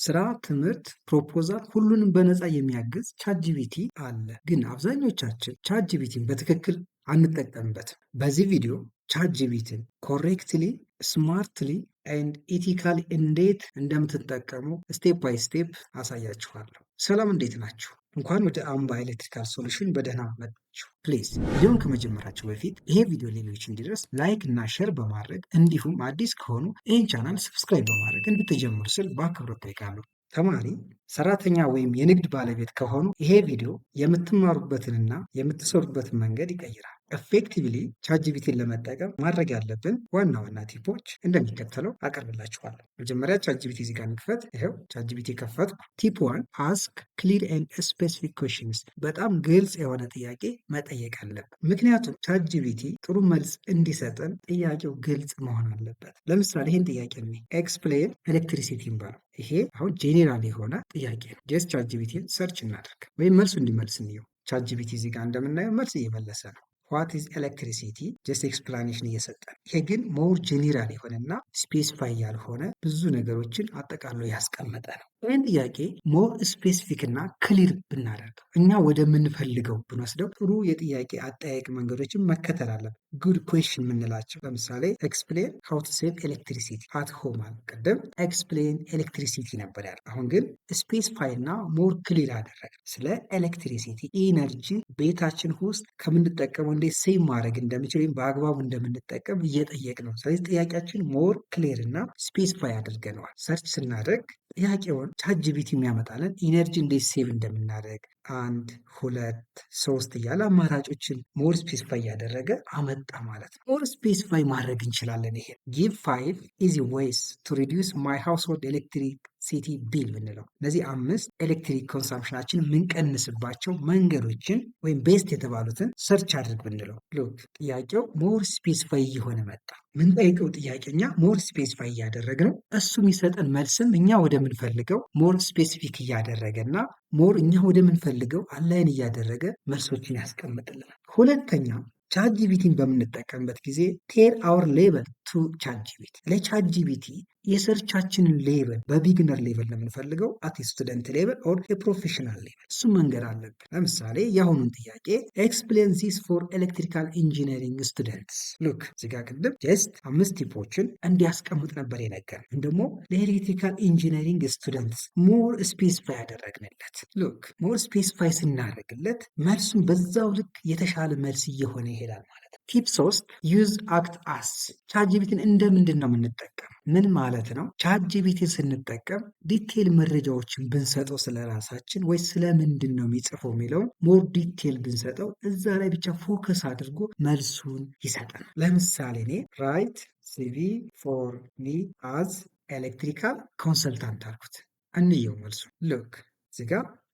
ስራ፣ ትምህርት፣ ፕሮፖዛል ሁሉንም በነፃ የሚያግዝ ቻትጂፒቲ አለ። ግን አብዛኞቻችን ቻትጂፒቲን በትክክል አንጠቀምበትም። በዚህ ቪዲዮ ቻትጂፒቲን ኮሬክትሊ፣ ስማርትሊ ኤንድ ኢቲካሊ እንዴት እንደምትጠቀሙ ስቴፕ ባይ ስቴፕ አሳያችኋለሁ። ሰላም፣ እንዴት ናችሁ? እንኳን ወደ አምባ ኤሌክትሪካል ሶሉሽን በደህና መጣችሁ። ፕሊዝ ቪዲዮን ከመጀመራችሁ በፊት ይሄ ቪዲዮ ሌሎች እንዲደርስ ላይክ እና ሼር በማድረግ እንዲሁም አዲስ ከሆኑ ይህን ቻናል ሰብስክራይብ በማድረግ እንድትጀምሩ ስል በአክብሮት ጠይቃለሁ። ተማሪ፣ ሰራተኛ ወይም የንግድ ባለቤት ከሆኑ ይሄ ቪዲዮ የምትማሩበትንና የምትሰሩበትን መንገድ ይቀይራል። ኤፌክቲቭሊ ቻትጂፒቲን ለመጠቀም ማድረግ ያለብን ዋና ዋና ቲፖች እንደሚከተለው አቀርብላችኋለሁ። መጀመሪያ ቻትጂፒቲ እዚህ ጋር እንክፈት። ይኸው ቻትጂፒቲ ከፈትኩ። ቲፕ 1 አስክ ክሊር ኤንድ ስፔሲፊክ ኩዌሽንስ። በጣም ግልጽ የሆነ ጥያቄ መጠየቅ አለብን። ምክንያቱም ቻትጂፒቲ ጥሩ መልስ እንዲሰጠን ጥያቄው ግልጽ መሆን አለበት። ለምሳሌ ይህን ጥያቄ ኤክስፕሌን ኤሌክትሪሲቲ ይባላል። ይሄ አሁን ጄኔራል የሆነ ጥያቄ ነው። ጀስት ቻትጂፒቲን ሰርች እናደርግ ወይም መልሱ እንዲመልስ እንየው። ቻትጂፒቲ እዚህ ጋር እንደምናየው መልስ እየመለሰ ነው። ዋት ኢዝ ኤሌክትሪሲቲ ጀስት ኤክስፕላኔሽን እየሰጠን። ይሄ ግን ሞር ጄኔራል የሆነና ስፔሲፋይ ያልሆነ ብዙ ነገሮችን አጠቃሎ ያስቀመጠ ነው። ይህን ጥያቄ ሞር ስፔሲፊክ እና ክሊር ብናደርገው እኛ ወደምንፈልገው ብንወስደው ጥሩ የጥያቄ አጠያየቅ መንገዶችን መከተል አለብን። ጉድ ኩዌሽን የምንላቸው ለምሳሌ ኤክስፕሌን ሃው ቱ ሴቭ ኤሌክትሪሲቲ አት ሆም አለ። ቅድም ኤክስፕሌን ኤሌክትሪሲቲ ነበር ያለ። አሁን ግን ስፔሲፋይ እና ሞር ክሊር አደረገ። ስለ ኤሌክትሪሲቲ ኢነርጂ ቤታችን ውስጥ ከምንጠቀመው እንዴት ሴቭ ማድረግ እንደምንችል ወይም በአግባቡ እንደምንጠቀም እየጠየቅ ነው። ስለዚህ ጥያቄያችን ሞር ክሊር እና ስፔሲፋይ አድርገነዋል። ሰርች ስናደርግ ጥያቄውን ቻትጂፒቲ የሚያመጣለን ኢነርጂ እንዴት ሴቭ እንደምናደርግ 1 2 3 እያለ አማራጮችን ሞር ስፔሲፋይ እያደረገ አመጣ ማለት ነው። ሞር ስፔሲፋይ ማድረግ እንችላለን። ይሄ ጊቭ 5 ኢዚ ዌይስ ቱ ሪዲዩስ ማይ ሃውስሆልድ ኤሌክትሪክ ሲቲ ቢል ብንለው እነዚህ 5 ኤሌክትሪክ ኮንሳምፕሽናችን የምንቀንስባቸው መንገዶችን ወይም ቤስት የተባሉትን ሰርች አድርግ ብንለው፣ ሉክ ጥያቄው ሞር ስፔሲፋይ እየሆነ መጣ። ምንጠይቀው ጥያቄኛ ሞር ስፔሲፋይ እያደረግ ነው። እሱ የሚሰጠን መልስም እኛ ወደምንፈልገው ሞር ስፔሲፊክ እያደረገና ሞር እኛ ወደምንፈልገው አላይን እያደረገ መልሶችን ያስቀምጥልናል። ሁለተኛ ቻትጂፒቲን በምንጠቀምበት ጊዜ ቴል አወር ሌቨል ቱ ቻትጂፒቲ። ለቻትጂፒቲ የሰርቻችንን ሌቨል በቢግነር ሌቨል ለምንፈልገው አት ስቱደንት ሌቨል ኦር የፕሮፌሽናል ሌቨል እሱ መንገድ አለብን። ለምሳሌ የአሁኑን ጥያቄ ኤክስፕሌን ዚስ ፎር ኤሌክትሪካል ኢንጂነሪንግ ስቱደንትስ። ሉክ እዚጋ ቅድም ጀስት 5 ቲፖችን እንዲያስቀምጥ ነበር የነገርን። ግን ደግሞ ለኤሌክትሪካል ኢንጂነሪንግ ስቱደንትስ ሞር ስፔሲፋይ ያደረግንለት። ሉክ ሞር ስፔሲፋይ ስናደርግለት መልሱን በዛው ልክ የተሻለ መልስ እየሆነ ይሄዳል ማለት ነው። ቲፕ 3 ዩዝ አክት አስ። ቻትጂፒቲን እንደምንድን ነው የምንጠቀም? ምን ማለት ነው? ቻትጂፒቲን ስንጠቀም ዲቴል መረጃዎችን ብንሰጠው ስለ ራሳችን ወይ ስለምንድን ነው የሚጽፈው የሚለውን ሞር ዲቴል ብንሰጠው እዛ ላይ ብቻ ፎከስ አድርጎ መልሱን ይሰጠናል። ለምሳሌ እኔ ራይት ሲቪ ፎር ሚ አዝ ኤሌክትሪካል ኮንሰልታንት አልኩት። እንየው መልሱ። ሉክ እዚጋ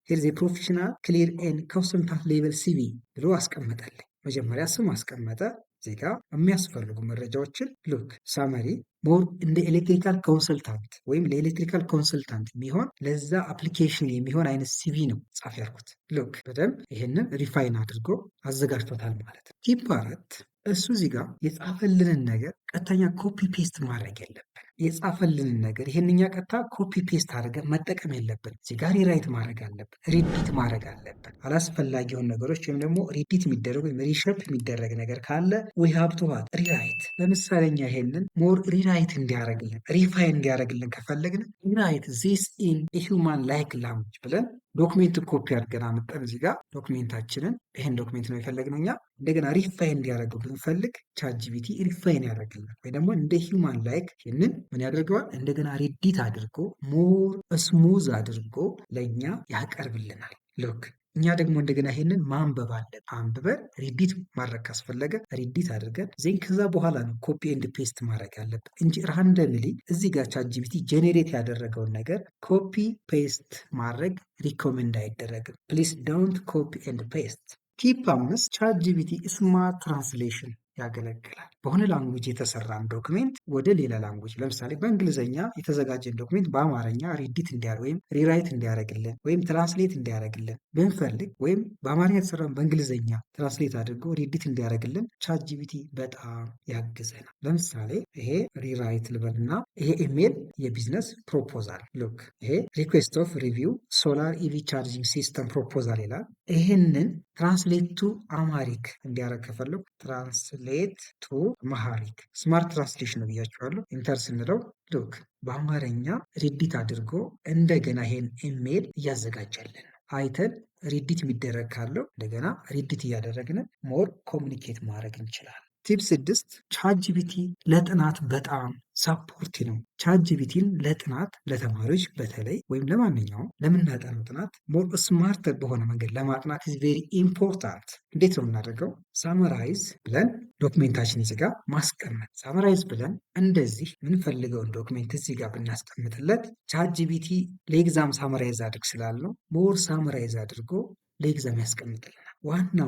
ሄር ዘ ፕሮፌሽናል ክሊር ኤንድ ኮንሰልታንት ሌቨል ሲቪ ብሎ አስቀመጠልኝ። መጀመሪያ ስም አስቀመጠ። ዜጋ የሚያስፈልጉ መረጃዎችን ሉክ ሳመሪ ሞር እንደ ኤሌክትሪካል ኮንሰልታንት ወይም ለኤሌክትሪካል ኮንሰልታንት የሚሆን ለዛ አፕሊኬሽን የሚሆን አይነት ሲቪ ነው ጻፍ ያልኩት። ሉክ በደንብ ይህንን ሪፋይን አድርጎ አዘጋጅቶታል ማለት ነው። ቲፕ 4 እሱ እዚህ ጋር የጻፈልንን ነገር ቀጥተኛ ኮፒ ፔስት ማድረግ የለብን። የጻፈልንን ነገር ይህንኛ ቀጥታ ኮፒ ፔስት አድርገን መጠቀም የለብን። እዚህ ጋር ሪራይት ማድረግ አለብን፣ ሪፒት ማድረግ አለብን። አላስፈላጊ የሆኑ ነገሮች ወይም ደግሞ ሪፒት የሚደረግ ወይም ሪሸፕ የሚደረግ ነገር ካለ ዊ ሃቭ ቱ ሪራይት። ለምሳሌ እኛ ይሄንን ሞር ሪራይት እንዲያደርግልን ሪፋይን እንዲያደርግልን ከፈለግን ሪራይት ዚስ ኢን ሂውማን ላይክ ላንጉጅ ብለን ዶክሜንት ኮፒ አድርገን አመጣን። እዚህ ጋር ዶክሜንታችንን ይህን ዶክሜንት ነው የፈለግነው እኛ። እንደገና ሪፋይን እንዲያደርገው ብንፈልግ ቻትጂፒቲ ሪፋይን ያደርግልን ወይ ደግሞ እንደ ሂውማን ላይክ ይህንን ምን ያደርገዋል? እንደገና ሬዲት አድርጎ ሞር ስሙዝ አድርጎ ለእኛ ያቀርብልናል። ሉክ እኛ ደግሞ እንደገና ይሄንን ማንበብ አለን። አንብበን ሪዲት ማድረግ ካስፈለገ ሪዲት አድርገን ዜን ከዛ በኋላ ነው ኮፒ ኤንድ ፔስት ማድረግ ያለብን እንጂ ራንደምሊ እዚህ ጋር ቻትጂፒቲ ጄኔሬት ያደረገውን ነገር ኮፒ ፔስት ማድረግ ሪኮሜንድ አይደረግም። ፕሊዝ ዶንት ኮፒ ኤንድ ፔስት። ቲፕ 5 ቻትጂፒቲ ስማርት ትራንስሌሽን ያገለግላል። በሆነ ላንጉጅ የተሰራን ዶክሜንት ወደ ሌላ ላንጉጅ ለምሳሌ በእንግሊዝኛ የተዘጋጀን ዶክሜንት በአማርኛ ሪዲት ወይም ሪራይት እንዲያደርግልን ወይም ትራንስሌት እንዲያደርግልን ብንፈልግ ወይም በአማርኛ የተሰራን በእንግሊዝኛ ትራንስሌት አድርጎ ሪዲት እንዲያደርግልን ቻትጂፒቲ በጣም ያግዘናል። ለምሳሌ ይሄ ሪራይት ልበልና ይሄ ኢሜል የቢዝነስ ፕሮፖዛል ሉክ ይሄ ሪኩዌስት ኦፍ ሪቪው ሶላር ኢቪ ቻርጂንግ ሲስተም ፕሮፖዛል ይላል። ይህንን ትራንስሌት ቱ አማሪክ እንዲያደርግ ከፈለጉ ትራንስሌት ቱ አማሪክ ስማርት ትራንስሌሽን ብያቸዋለሁ። ኢንተር ስንለው ሉክ በአማርኛ ሪዲት አድርጎ እንደገና ይሄን ኢሜል እያዘጋጀልን ነው። አይተን ሪዲት የሚደረግ ካለው እንደገና ሪዲት እያደረግን ሞር ኮሚኒኬት ማድረግ እንችላለን። ቲፕ 6 ቻትጂፒቲ ለጥናት በጣም ሳፖርት ነው። ቻትጂፒቲን ለጥናት ለተማሪዎች በተለይ ወይም ለማንኛውም ለምናጠነው ጥናት ሞር ስማርት በሆነ መንገድ ለማጥናት ኢዝ ቬሪ ኢምፖርታንት። እንዴት ነው የምናደርገው? ሳመራይዝ ብለን ዶክሜንታችን እዚህ ጋር ማስቀመጥ። ሳመራይዝ ብለን እንደዚህ የምንፈልገውን ዶክሜንት እዚህ ጋር ብናስቀምጥለት ቻትጂፒቲ ለኤግዛም ሳመራይዝ አድርግ ስላለው ሞር ሳመራይዝ አድርጎ ለኤግዛም ያስቀምጥልናል። ዋና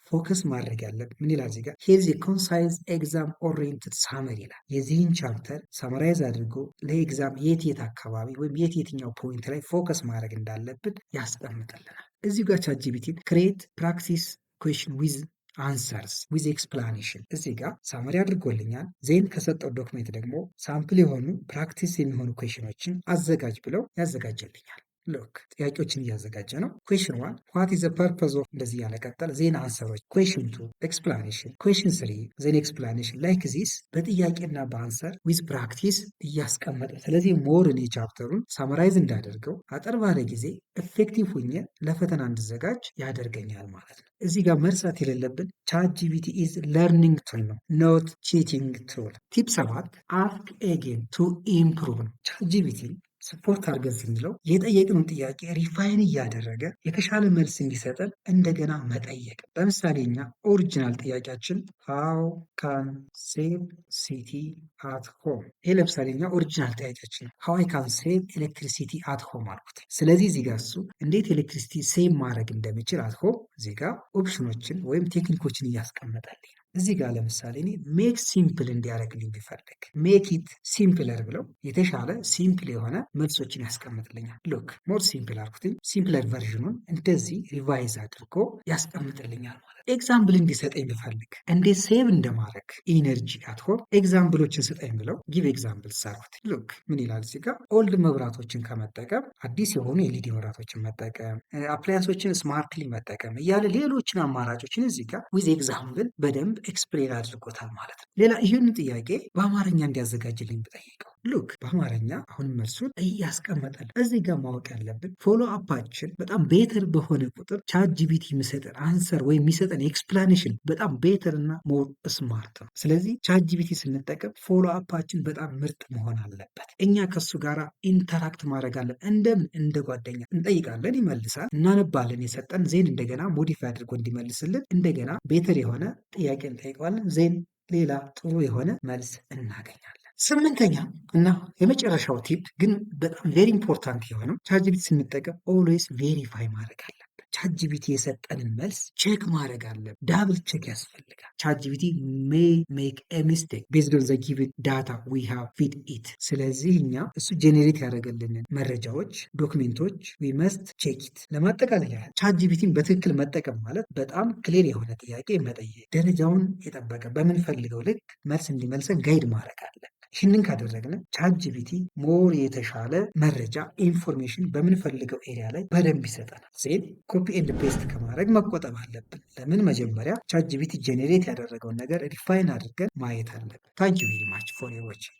ፎከስ ማድረግ ያለብን ምን ይላል እዚህ ጋር ሄዝ የኮንሳይዝ ኤግዛም ኦሪየንትድ ሳመሪ ይላል። የዚህን ቻፕተር ሳመራይዝ አድርጎ ለኤግዛም የት አካባቢ ወይም የትኛው ፖይንት ላይ ፎከስ ማድረግ እንዳለብን ያስቀምጥልናል። እዚህ ጋር ቻትጂፒቲን ክሬት ፕራክቲስ ኩዌሽን ዊዝ አንሰርስ ዊዝ ኤክስፕላኔሽን እዚህ ጋር ሳመሪ አድርጎልኛል። ዜን ከሰጠው ዶክሜንት ደግሞ ሳምፕል የሆኑ ፕራክቲስ የሚሆኑ ኩዌሽኖችን አዘጋጅ ብለው ያዘጋጀልኛል። ሎክ ጥያቄዎችን እያዘጋጀ ነው። ኩዌሽን 1 ዋት ኢዝ ዘ ፐርፐዝ ኦፍ እንደዚህ ያለ ቀጠል ዜና አንሰሮች። ኩዌሽን 2 ኤክስፕላኔሽን። ኩዌሽን 3 ዜን ኤክስፕላኔሽን ላይክ ዚስ በጥያቄና በአንሰር ዊዝ ፕራክቲስ እያስቀመጠ ስለዚህ ሞር እኔ ቻፕተሩን ሳመራይዝ እንዳደርገው አጠር ባለ ጊዜ ኤፌክቲቭ ሁኜ ለፈተና እንድዘጋጅ ያደርገኛል ማለት ነው። እዚህ ጋር መርሳት የሌለብን ቻትጂፒቲ ኢዝ ለርኒንግ ቱል ነው ኖት ቺቲንግ ቱል። ቲፕ 7 አስክ ኤጌን ቱ ኢምፕሩቭ ነው። ቻትጂፒቲ ስፖርት አድርገን ስንለው የጠየቅነውን ጥያቄ ሪፋይን እያደረገ የተሻለ መልስ እንዲሰጠን እንደገና መጠየቅ። ለምሳሌ እኛ ኦሪጂናል ጥያቄያችን ሃው ካን ሴቭ ሲቲ አት ሆም። ይሄ ለምሳሌ እኛ ኦሪጂናል ጥያቄያችን ሃው አይ ካን ሴቭ ኤሌክትሪሲቲ አት ሆም አልኩት። ስለዚህ እዚህ ጋር እሱ እንዴት ኤሌክትሪሲቲ ሴቭ ማድረግ እንደሚችል አት ሆም እዚህ ጋር ኦፕሽኖችን ወይም ቴክኒኮችን እያስቀመጠልኝ ነው። እዚህ ጋር ለምሳሌ እኔ ሜክ ሲምፕል እንዲያደርግልኝ ቢፈልግ ሜክ ኢት ሲምፕለር ብለው የተሻለ ሲምፕል የሆነ መልሶችን ያስቀምጥልኛል። ሉክ ሞር ሲምፕል አልኩትኝ። ሲምፕለር ቨርዥኑን እንደዚህ ሪቫይዝ አድርጎ ያስቀምጥልኛል ማለት። ኤግዛምፕል እንዲሰጠኝ ቢፈልግ እንዴት ሴቭ እንደማድረግ ኢነርጂ አትሆን ኤግዛምፕሎችን ስጠኝ ብለው ጊቭ ኤግዛምፕል ሳርኩት። ሉክ ምን ይላል እዚህ ጋር ኦልድ መብራቶችን ከመጠቀም አዲስ የሆኑ ኤልኢዲ መብራቶችን መጠቀም፣ አፕላያንሶችን ስማርትሊ መጠቀም እያለ ሌሎችን አማራጮችን እዚህ ጋር ዊዝ ኤግዛምፕል በደንብ ኤክስፕሌን አድርጎታል ማለት ነው። ሌላ ይህን ጥያቄ በአማርኛ እንዲያዘጋጅልኝ ብጠይቀው ሉክ በአማርኛ አሁንም መልሱን እያስቀመጠል። እዚህ ጋር ማወቅ ያለብን ፎሎ አፓችን በጣም ቤተር በሆነ ቁጥር ቻትጂፒቲ የሚሰጠን አንሰር ወይም የሚሰጠን ኤክስፕላኔሽን በጣም ቤተር እና ሞር ስማርት ነው። ስለዚህ ቻትጂፒቲ ስንጠቀም ፎሎ አፓችን በጣም ምርጥ መሆን አለበት። እኛ ከሱ ጋር ኢንተራክት ማድረግ አለን። እንደምን እንደ ጓደኛ እንጠይቃለን፣ ይመልሳል፣ እናነባለን፣ የሰጠን ዜን እንደገና ሞዲፋይ አድርጎ እንዲመልስልን እንደገና ቤተር የሆነ ጥያቄ እንጠይቀዋለን፣ ዜን ሌላ ጥሩ የሆነ መልስ እናገኛለን። 8ኛ እና የመጨረሻው ቲፕ ግን በጣም ቬሪ ኢምፖርታንት የሆነው ቻትጂፒቲ ስንጠቀም ኦልዌይስ ቬሪፋይ ማድረግ አለብን። ቻትጂፒቲ የሰጠንን መልስ ቼክ ማድረግ አለብን። ዳብል ቼክ ያስፈልጋል። ቻትጂፒቲ ሜይ ሜክ ኤ ሚስቴክ ቤዝድ ኦን ዘ ጊቭን ዳታ ዊ ሃቭ ፊድ ኢት። ስለዚህ እኛ እሱ ጄኔሬት ያደረገልንን መረጃዎች፣ ዶክሜንቶች ዊ መስት ቼክ ኢት። ለማጠቃለል ያህል ቻትጂፒቲን በትክክል መጠቀም ማለት በጣም ክሊር የሆነ ጥያቄ መጠየቅ፣ ደረጃውን የጠበቀ በምንፈልገው ልክ መልስ እንዲመልሰን ጋይድ ማድረግ አለ። ይህንን ካደረግን ቻትጂፒቲ ሞር የተሻለ መረጃ ኢንፎርሜሽን በምንፈልገው ኤሪያ ላይ በደንብ ይሰጠናል። ዜን ኮፒ ኤንድ ፔስት ከማድረግ መቆጠብ አለብን። ለምን መጀመሪያ ቻትጂፒቲ ጄኔሬት ያደረገውን ነገር ሪፋይን አድርገን ማየት አለብን። ታንክ ዩ ቬሪ ማች ፎር ዮር ዋቺንግ።